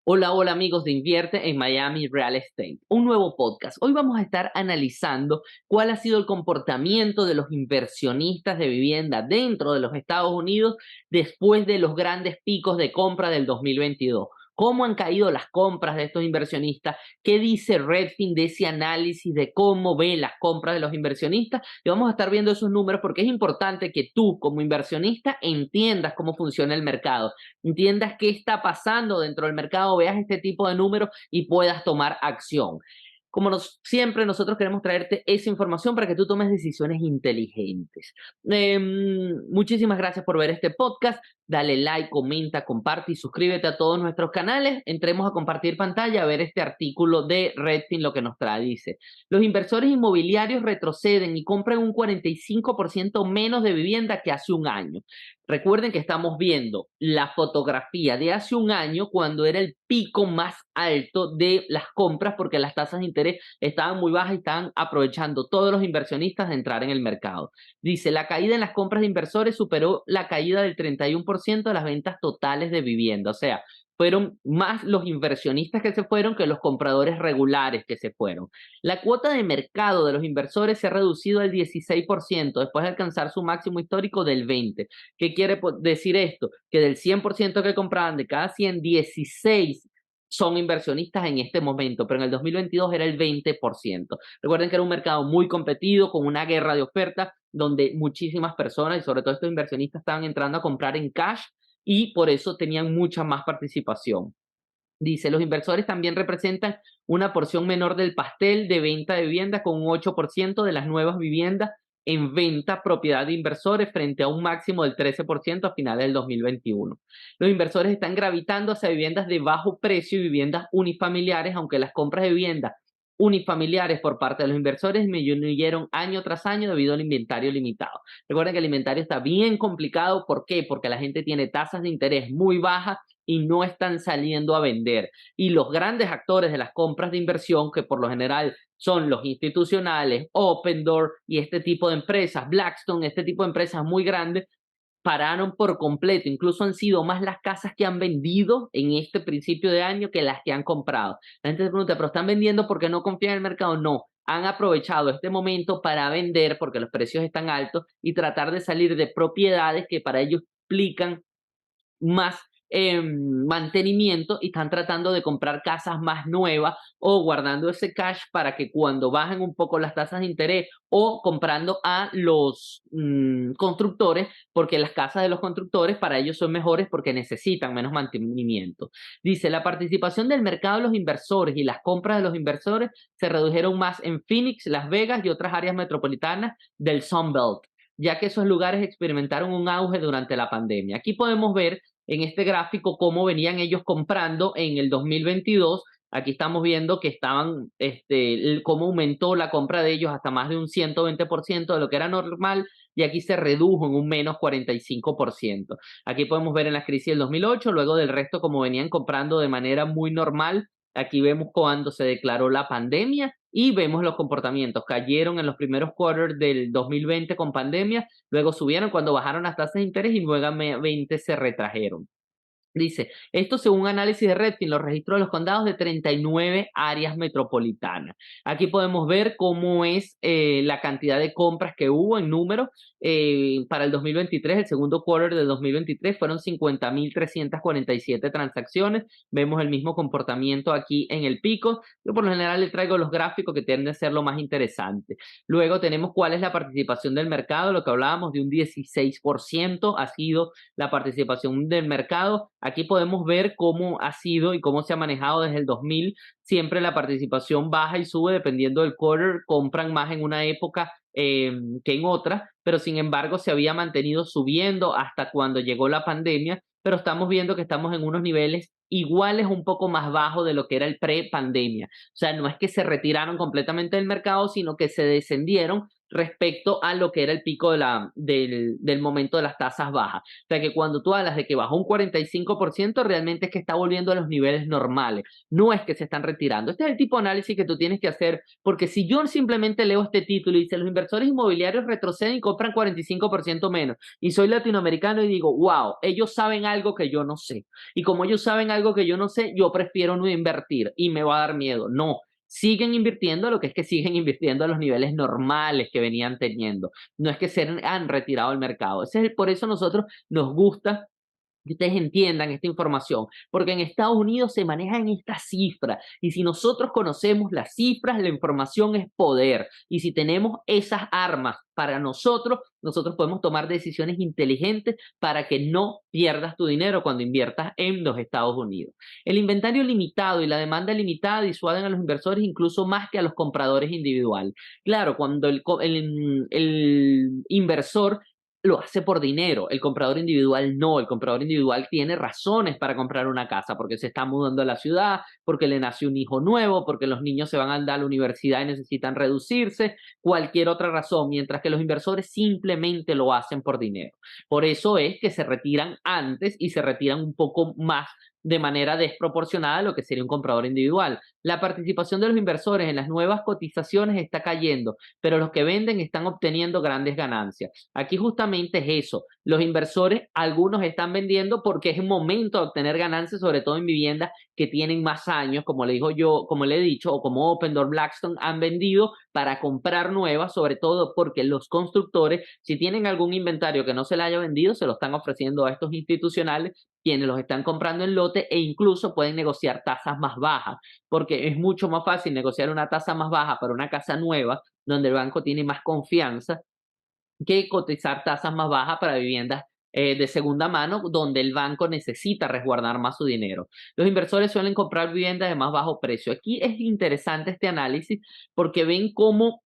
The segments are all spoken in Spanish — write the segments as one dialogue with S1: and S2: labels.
S1: Hola, hola amigos de Invierte en Miami Real Estate, un nuevo podcast. Hoy vamos a estar analizando cuál ha sido el comportamiento de los inversionistas de vivienda dentro de los Estados Unidos después de los grandes picos de compra del 2022. ¿Cómo han caído las compras de estos inversionistas? ¿Qué dice Redfin de ese análisis de cómo ve las compras de los inversionistas? Y vamos a estar viendo esos números porque es importante que tú como inversionista entiendas cómo funciona el mercado, entiendas qué está pasando dentro del mercado, veas este tipo de números y puedas tomar acción. Como siempre, nosotros queremos traerte esa información para que tú tomes decisiones inteligentes. Muchísimas gracias por ver este podcast. Dale like, comenta, comparte y suscríbete a todos nuestros canales. Entremos a compartir pantalla a ver este artículo de Redfin, lo que nos trae. Dice: los inversores inmobiliarios retroceden y compran un 45% menos de vivienda que hace un año. Recuerden que estamos viendo la fotografía de hace un año cuando era el pico más alto de las compras porque las tasas de interés estaban muy bajas y estaban aprovechando todos los inversionistas de entrar en el mercado. Dice, la caída en las compras de inversores superó la caída del 31% de las ventas totales de vivienda. O sea, fueron más los inversionistas que se fueron que los compradores regulares que se fueron. La cuota de mercado de los inversores se ha reducido al 16% después de alcanzar su máximo histórico del 20%. ¿Qué quiere decir esto? Que del 100% que compraban, de cada 100, 16 son inversionistas en este momento, pero en el 2022 era el 20%. Recuerden que era un mercado muy competido, con una guerra de ofertas, donde muchísimas personas, y sobre todo estos inversionistas, estaban entrando a comprar en cash y por eso tenían mucha más participación. Dice, los inversores también representan una porción menor del pastel de venta de vivienda, con un 8% de las nuevas viviendas en venta propiedad de inversores frente a un máximo del 13% a finales del 2021. Los inversores están gravitando hacia viviendas de bajo precio y viviendas unifamiliares, aunque las compras de viviendas unifamiliares por parte de los inversores disminuyeron año tras año debido al inventario limitado. Recuerden que el inventario está bien complicado. ¿Por qué? Porque la gente tiene tasas de interés muy bajas y no están saliendo a vender. Y los grandes actores de las compras de inversión, que por lo general son los institucionales, Open Door y este tipo de empresas, Blackstone, este tipo de empresas muy grandes, pararon por completo. Incluso han sido más las casas que han vendido en este principio de año que las que han comprado. La gente se pregunta, ¿pero están vendiendo porque no confían en el mercado? No. Han aprovechado este momento para vender porque los precios están altos y tratar de salir de propiedades que para ellos implican más mantenimiento, y están tratando de comprar casas más nuevas o guardando ese cash para que cuando bajen un poco las tasas de interés, o comprando a los constructores, porque las casas de los constructores para ellos son mejores porque necesitan menos mantenimiento. Dice, la participación del mercado de los inversores y las compras de los inversores se redujeron más en Phoenix, Las Vegas y otras áreas metropolitanas del Sunbelt, ya que esos lugares experimentaron un auge durante la pandemia. Aquí podemos ver en este gráfico cómo venían ellos comprando en el 2022. Aquí estamos viendo que estaban, cómo aumentó la compra de ellos hasta más de un 120% de lo que era normal, y aquí se redujo en un menos 45%. Aquí podemos ver en la crisis del 2008, luego del resto como venían comprando de manera muy normal. Aquí vemos cuando se declaró la pandemia y vemos los comportamientos. Cayeron en los primeros quarters del 2020 con pandemia, luego subieron cuando bajaron las tasas de interés y nuevamente se retrajeron. Dice, esto según análisis de Redfin, los registros de los condados de 39 áreas metropolitanas. Aquí podemos ver cómo es la cantidad de compras que hubo en números para el 2023. El segundo quarter del 2023 fueron 50.347 transacciones. Vemos el mismo comportamiento aquí en el pico. Yo por lo general le traigo los gráficos que tienden a ser lo más interesante. Luego tenemos cuál es la participación del mercado, lo que hablábamos de un 16% ha sido la participación del mercado. Aquí podemos ver cómo ha sido y cómo se ha manejado desde el 2000. Siempre la participación baja y sube dependiendo del quarter. Compran más en una época que en otra, pero sin embargo se había mantenido subiendo hasta cuando llegó la pandemia. Pero estamos viendo que estamos en unos niveles iguales, un poco más bajos de lo que era el pre-pandemia. O sea, no es que se retiraron completamente del mercado, sino que se descendieron respecto a lo que era el pico del momento de las tasas bajas. O sea que cuando tú hablas de que bajó un 45%, realmente es que está volviendo a los niveles normales, no es que se están retirando. Este es el tipo de análisis que tú tienes que hacer, porque si yo simplemente leo este título y dice los inversores inmobiliarios retroceden y compran 45% menos, y soy latinoamericano y digo, wow, ellos saben algo que yo no sé. Y como ellos saben algo que yo no sé, yo prefiero no invertir y me va a dar miedo. No, siguen invirtiendo, lo que es que siguen invirtiendo a los niveles normales que venían teniendo. No es que se han retirado del mercado. Por eso nosotros nos gusta que ustedes entiendan esta información, porque en Estados Unidos se manejan estas cifras y si nosotros conocemos las cifras, la información es poder y si tenemos esas armas para nosotros, nosotros podemos tomar decisiones inteligentes para que no pierdas tu dinero cuando inviertas en los Estados Unidos. El inventario limitado y la demanda limitada disuaden a los inversores incluso más que a los compradores individuales. Claro, cuando el inversor lo hace por dinero. El comprador individual no. El comprador individual tiene razones para comprar una casa, porque se está mudando a la ciudad, porque le nació un hijo nuevo, porque los niños se van a dar a la universidad y necesitan reducirse, cualquier otra razón, mientras que los inversores simplemente lo hacen por dinero. Por eso es que se retiran antes y se retiran un poco más de manera desproporcionada a lo que sería un comprador individual. La participación de los inversores en las nuevas cotizaciones está cayendo, pero los que venden están obteniendo grandes ganancias. Aquí justamente es eso. Los inversores, algunos están vendiendo porque es el momento de obtener ganancias, sobre todo en viviendas que tienen más años, como le digo yo, como le he dicho, o como Open Door, Blackstone han vendido para comprar nuevas, sobre todo porque los constructores, si tienen algún inventario que no se le haya vendido, se lo están ofreciendo a estos institucionales, quienes los están comprando en lote e incluso pueden negociar tasas más bajas, porque es mucho más fácil negociar una tasa más baja para una casa nueva, donde el banco tiene más confianza, que cotizar tasas más bajas para viviendas de segunda mano, donde el banco necesita resguardar más su dinero. Los inversores suelen comprar viviendas de más bajo precio. Aquí es interesante este análisis porque ven cómo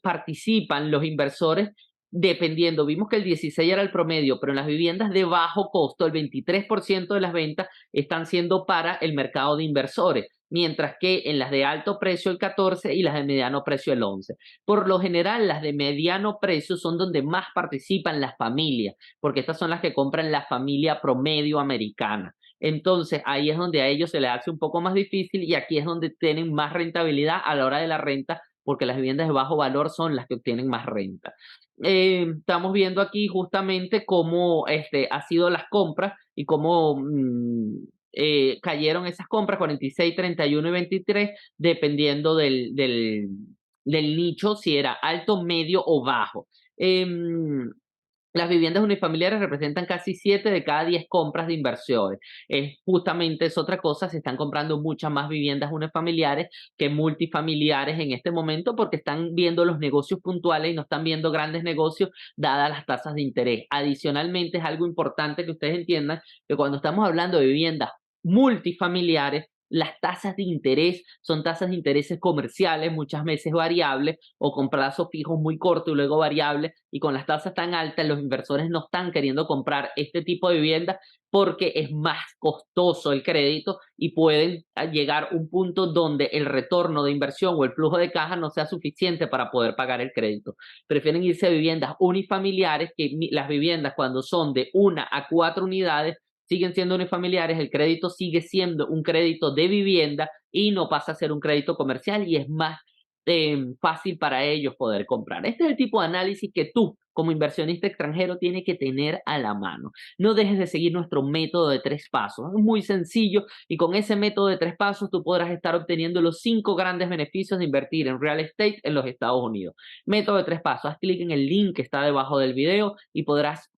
S1: participan los inversores dependiendo. Vimos que el 16 era el promedio, pero en las viviendas de bajo costo, el 23% de las ventas están siendo para el mercado de inversores, mientras que en las de alto precio el 14% y las de mediano precio el 11%. Por lo general, las de mediano precio son donde más participan las familias, porque estas son las que compran la familia promedio americana. Entonces, ahí es donde a ellos se les hace un poco más difícil y aquí es donde tienen más rentabilidad a la hora de la renta, porque las viviendas de bajo valor son las que obtienen más renta. Estamos viendo aquí justamente cómo ha sido las compras y cómo cayeron esas compras, 46, 31 y 23, dependiendo del nicho, si era alto, medio o bajo. Las viviendas unifamiliares representan casi 7 de cada 10 compras de inversiones. Justamente es otra cosa, se están comprando muchas más viviendas unifamiliares que multifamiliares en este momento porque están viendo los negocios puntuales y no están viendo grandes negocios dadas las tasas de interés. Adicionalmente, es algo importante que ustedes entiendan que cuando estamos hablando de viviendas multifamiliares, las tasas de interés son tasas de intereses comerciales, muchas veces variables o con plazos fijos muy cortos y luego variables, y con las tasas tan altas los inversores no están queriendo comprar este tipo de viviendas porque es más costoso el crédito y pueden llegar a un punto donde el retorno de inversión o el flujo de caja no sea suficiente para poder pagar el crédito. Prefieren irse a viviendas unifamiliares, que las viviendas cuando son de 1 a 4 unidades siguen siendo unifamiliares, el crédito sigue siendo un crédito de vivienda y no pasa a ser un crédito comercial y es más fácil para ellos poder comprar. Este es el tipo de análisis que tú, como inversionista extranjero, tienes que tener a la mano. No dejes de seguir nuestro método de 3 pasos. Es muy sencillo y con ese método de 3 pasos tú podrás estar obteniendo los 5 grandes beneficios de invertir en real estate en los Estados Unidos. Método de 3 pasos. Haz clic en el link que está debajo del video y podrás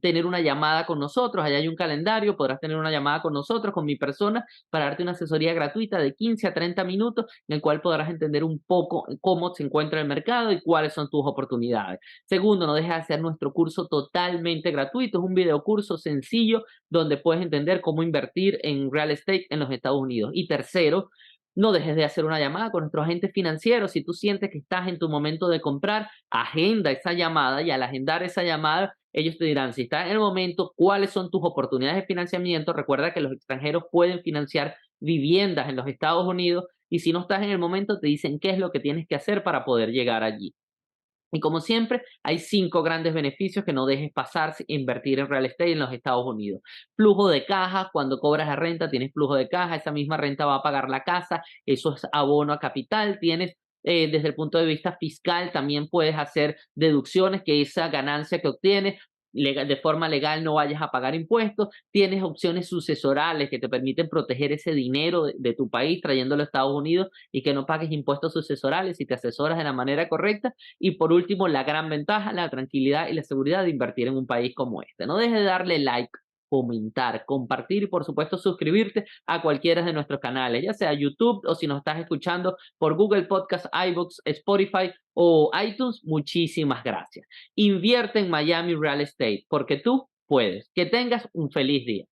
S1: tener una llamada con nosotros. Allá hay un calendario, podrás tener una llamada con nosotros, con mi persona, para darte una asesoría gratuita de 15 a 30 minutos en el cual podrás entender un poco cómo se encuentra el mercado y cuáles son tus oportunidades. Segundo, no dejes de hacer nuestro curso totalmente gratuito. Es un video curso sencillo donde puedes entender cómo invertir en real estate en los Estados Unidos. Y tercero, no dejes de hacer una llamada con nuestro agente financiero. Si tú sientes que estás en tu momento de comprar, agenda esa llamada y al agendar esa llamada, ellos te dirán si estás en el momento, cuáles son tus oportunidades de financiamiento. Recuerda que los extranjeros pueden financiar viviendas en los Estados Unidos y si no estás en el momento te dicen qué es lo que tienes que hacer para poder llegar allí. Y como siempre, hay 5 grandes beneficios que no dejes pasar si invertir en real estate en los Estados Unidos. Flujo de caja, cuando cobras la renta tienes flujo de caja, esa misma renta va a pagar la casa, eso es abono a capital, tienes desde el punto de vista fiscal también puedes hacer deducciones que esa ganancia que obtienes de forma legal no vayas a pagar impuestos, tienes opciones sucesorales que te permiten proteger ese dinero de tu país trayéndolo a Estados Unidos y que no pagues impuestos sucesorales si te asesoras de la manera correcta y por último, la gran ventaja, la tranquilidad y la seguridad de invertir en un país como este. No dejes de darle like, comentar, compartir y por supuesto suscribirte a cualquiera de nuestros canales, ya sea YouTube o si nos estás escuchando por Google Podcast, iVoox, Spotify o iTunes. Muchísimas gracias. Invierte en Miami Real Estate porque tú puedes. Que tengas un feliz día.